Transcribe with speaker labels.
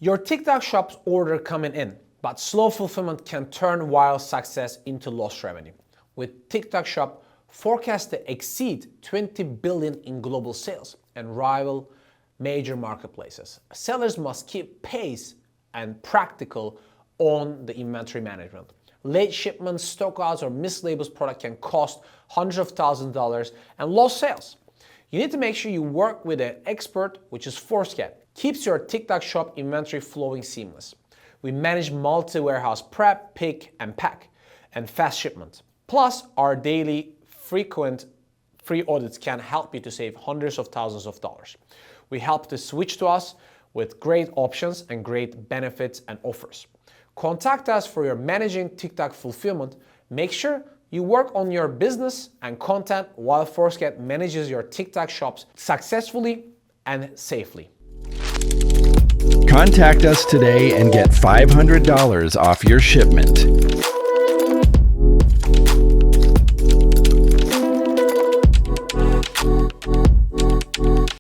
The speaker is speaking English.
Speaker 1: Your TikTok shop's order coming in, but slow fulfillment can turn viral success into lost revenue. With TikTok shop forecast to exceed 20 billion in global sales and rival major marketplaces, sellers must keep pace and practical on the inventory management. Late shipments, stockouts, or mislabeled product can cost hundreds of thousands of dollars and lost sales. You need to make sure you work with an expert, which is ForceGet. Keeps your TikTok shop inventory flowing seamless. We manage multi-warehouse prep, pick, and pack, and fast shipment. Plus, our daily frequent free audits can help you to save hundreds of thousands of dollars. We help to switch to us with great options and great benefits and offers. Contact us for your managing TikTok fulfillment. Make sure you work on your business and content while ForceGet manages your TikTok shops successfully and safely.
Speaker 2: Contact us today and get $500 off your shipment.